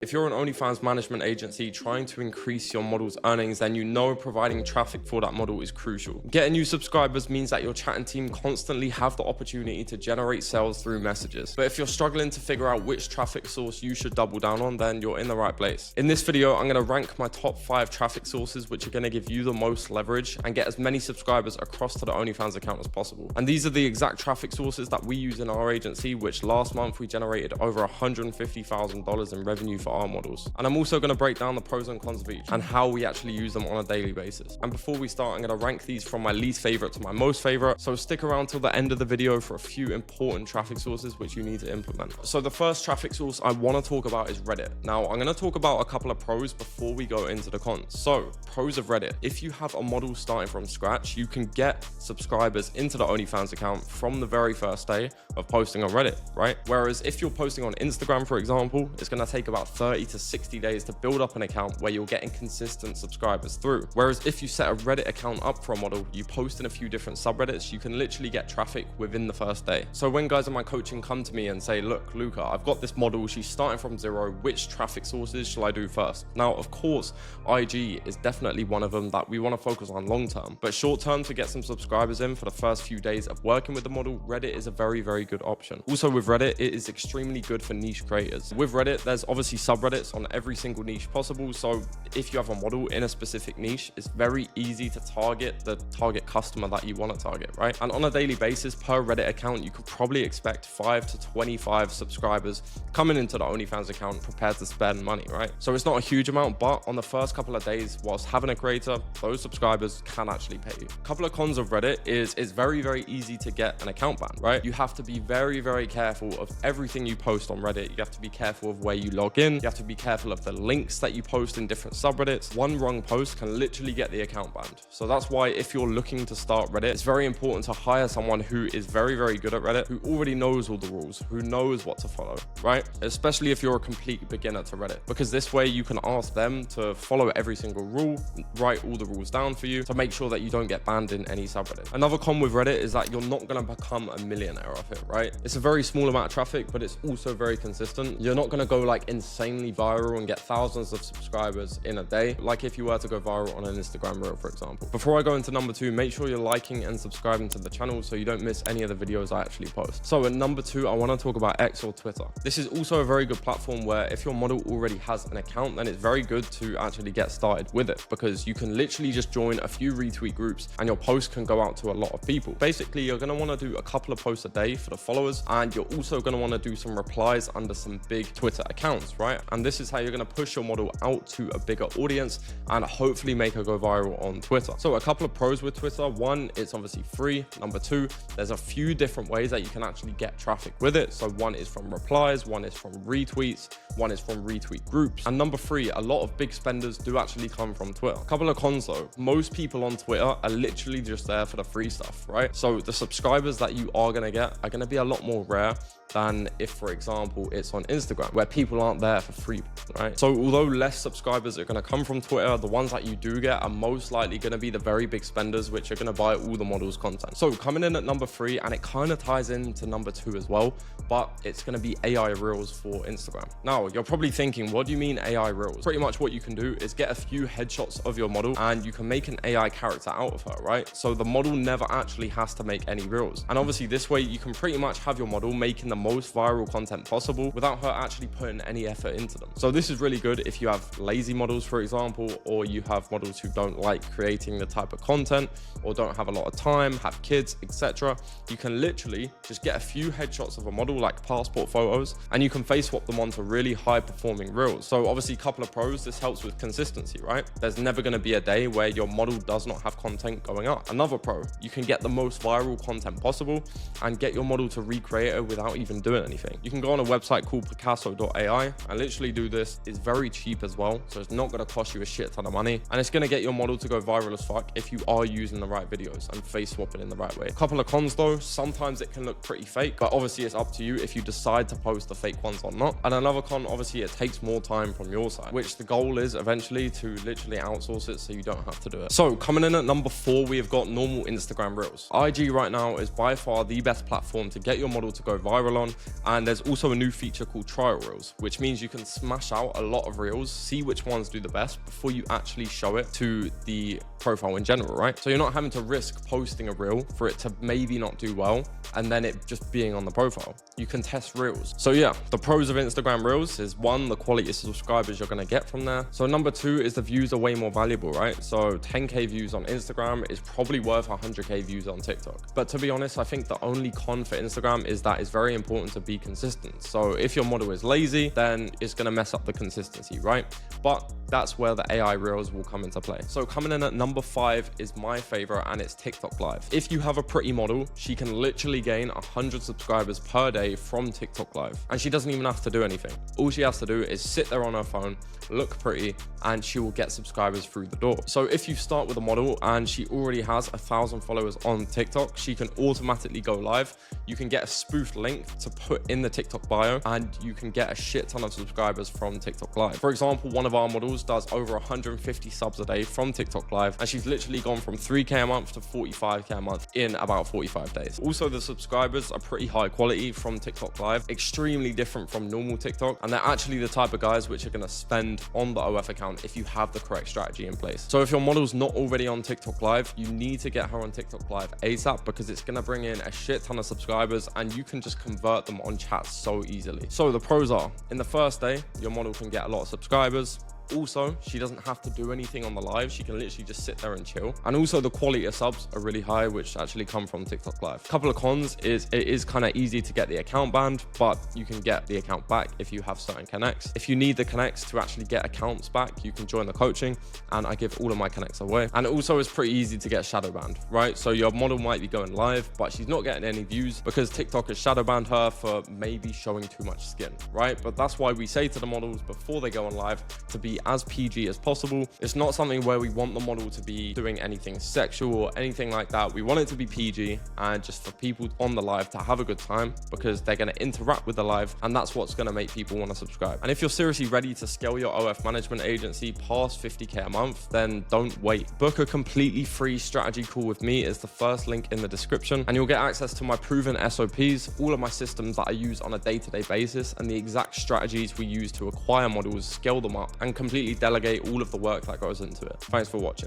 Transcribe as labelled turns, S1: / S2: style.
S1: If you're an OnlyFans management agency trying to increase your model's earnings, then you know providing traffic for that model is crucial. Getting new subscribers means that your chat and team constantly have the opportunity to generate sales through messages. But if you're struggling to figure out which traffic source you should double down on, then you're in the right place. In this video, I'm going to rank my top 5 traffic sources which are going to give you the most leverage and get as many subscribers across to the OnlyFans account as possible. And these are the exact traffic sources that we use in our agency, which last month we generated over $150,000 in revenue for our models. And I'm also going to break down the pros and cons of each and how we actually use them on a daily basis. And before we start, I'm going to rank these from my least favorite to my most favorite. So stick around till the end of the video for a few important traffic sources which you need to implement. So the first traffic source I want to talk about is Reddit. Now I'm going to talk about a couple of pros before we go into the cons. So pros of Reddit: if you have a model starting from scratch, you can get subscribers into the OnlyFans account from the very first day of posting on Reddit, right? Whereas if you're posting on Instagram, for example, it's going to take about 30 to 60 days to build up an account where you're getting consistent subscribers through. Whereas if you set a Reddit account up for a model, you post in a few different subreddits, you can literally get traffic within the first day. So when guys in my coaching come to me and say, look, Luca, I've got this model, she's starting from zero, which traffic sources shall I do first? Now, of course, IG is definitely one of them that we want to focus on long term, but short term, to get some subscribers in for the first few days of working with the model, Reddit is a very, very good option. Also with Reddit, it is extremely good for niche creators. With Reddit, there's obviously subreddits on every single niche possible. So if you have a model in a specific niche, it's very easy to target the target customer that you want to target, right? And on a daily basis per Reddit account, you could probably expect 5 to 25 subscribers coming into the OnlyFans account prepared to spend money, right? So it's not a huge amount, but on the first couple of days, whilst having a creator, those subscribers can actually pay you. A couple of cons of Reddit is it's very, very easy to get an account ban, right? You have to be very, very careful of everything you post on Reddit. You have to be careful of where you log in. You have to be careful of the links that you post in different subreddits. One wrong post can literally get the account banned. So that's why if you're looking to start Reddit, it's very important to hire someone who is very, very good at Reddit, who already knows all the rules, who knows what to follow, right? Especially if you're a complete beginner to Reddit, because this way you can ask them to follow every single rule, write all the rules down for you to make sure that you don't get banned in any subreddit. Another con with Reddit is that you're not going to become a millionaire off it, right? It's a very small amount of traffic, but it's also very consistent. You're not going to go like insanely viral and get thousands of subscribers in a day, like if you were to go viral on an Instagram reel, for example. Before I go into number 2, make sure you're liking and subscribing to the channel so you don't miss any of the videos I actually post. So at number 2, I want to talk about X or Twitter. This is also a very good platform where if your model already has an account, then it's very good to actually get started with it, because you can literally just join a few retweet groups and your post can go out to a lot of people. Basically, you're going to want to do a couple of posts a day for the followers, and you're also going to want to do some replies under some big Twitter accounts, right? And this is how you're going to push your model out to a bigger audience and hopefully make her go viral on Twitter. So a couple of pros with Twitter: 1, it's obviously free. Number 2, there's a few different ways that you can actually get traffic with it. So 1 is from replies, 1 is from retweets, 1 is from retweet groups, and number 3, a lot of big spenders do actually come from Twitter. A couple of cons though: most people on Twitter are literally just there for the free stuff, right? So the subscribers that you are going to get are going to be a lot more rare than if, for example, it's on Instagram, where people aren't there for free, right? So although less subscribers are going to come from Twitter, the ones that you do get are most likely going to be the very big spenders, which are going to buy all the models' content. So coming in at number 3, and it kind of ties into number 2 as well, but it's going to be AI Reels for Instagram. Now, you're probably thinking, what do you mean AI Reels? Pretty much what you can do is get a few headshots of your model and you can make an AI character out of her, right? So the model never actually has to make any reels. And obviously this way you can pretty much have your model making the most viral content possible without her actually putting any effort into them. So this is really good if you have lazy models, for example, or you have models who don't like creating the type of content or don't have a lot of time, have kids, etc. You can literally just get a few headshots of a model, like passport photos, and you can face swap them onto really high performing reels. So obviously a couple of pros: this helps with consistency, right? There's never going to be a day where your model does not have content going up. Another pro: you can get the most viral content possible and get your model to recreate it without even doing anything. You can go on a website called Picasso.ai and literally do this. It's very cheap as well, so it's not going to cost you a shit ton of money, and it's going to get your model to go viral as fuck if you are using the right videos and face swapping in the right way. A couple of cons though: sometimes it can look pretty fake, but obviously it's up to you if you decide to post the fake ones or not. And another con, obviously it takes more time from your side, which the goal is eventually to literally outsource it so you don't have to do it. So coming in at number 4, we have got normal Instagram Reels. IG right now is by far the best platform to get your model to go viral on. And there's also a new feature called trial reels, which means you can smash out a lot of reels, see which ones do the best before you actually show it to the profile in general, right? So you're not having to risk posting a reel for it to maybe not do well and then it just being on the profile. You can test reels. So yeah, the pros of Instagram reels is one, the quality of subscribers you're going to get from there. So number two is the views are way more valuable, right? So 10K views on Instagram is probably worth 100K views on TikTok. But to be honest, I think the only con for Instagram is that it's very important to be consistent. So if your model is lazy, then it's going to mess up the consistency, right? But that's where the AI reels will come into play. So coming in at number 5 is my favorite, and it's TikTok Live. If you have a pretty model, she can literally gain 100 subscribers per day from TikTok Live, and she doesn't even have to do anything. All she has to do is sit there on her phone, look pretty, and she will get subscribers through the door. So if you start with a model and she already has 1,000 followers on TikTok, she can automatically go live. You can get a spoofed link to put in the TikTok bio, and you can get a shit ton of subscribers from TikTok Live. For example, one of our models does over 150 subs a day from TikTok Live, and she's literally gone from 3K a month to 45K a month in about 45 days. Also, the subscribers are pretty high quality from TikTok Live, extremely different from normal TikTok, and they're actually the type of guys which are going to spend on the OF account if you have the correct strategy in place. So if your model's not already on TikTok Live, you need to get her on TikTok Live ASAP, because it's going to bring in a shit ton of subscribers and you can just convert them on chats so easily. So the pros are, in the first day, your model can get a lot of subscribers. Also, she doesn't have to do anything on the live. She can literally just sit there and chill. And also the quality of subs are really high, which actually come from TikTok Live. A couple of cons is it is kind of easy to get the account banned, but you can get the account back if you have certain connects. If you need the connects to actually get accounts back, you can join the coaching, and I give all of my connects away. And also it's pretty easy to get shadow banned, right? So your model might be going live, but she's not getting any views because TikTok has shadow banned her for maybe showing too much skin, right? But that's why we say to the models before they go on live to be as PG as possible. It's not something where we want the model to be doing anything sexual or anything like that. We want it to be PG and just for people on the live to have a good time, because they're going to interact with the live, and that's what's going to make people want to subscribe. And if you're seriously ready to scale your OF management agency past 50K a month, then don't wait. Book a completely free strategy call with me. It's the first link in the description, and you'll get access to my proven SOPs, all of my systems that I use on a day-to-day basis, and the exact strategies we use to acquire models, scale them up, and completely delegate all of the work that goes into it. Thanks for watching.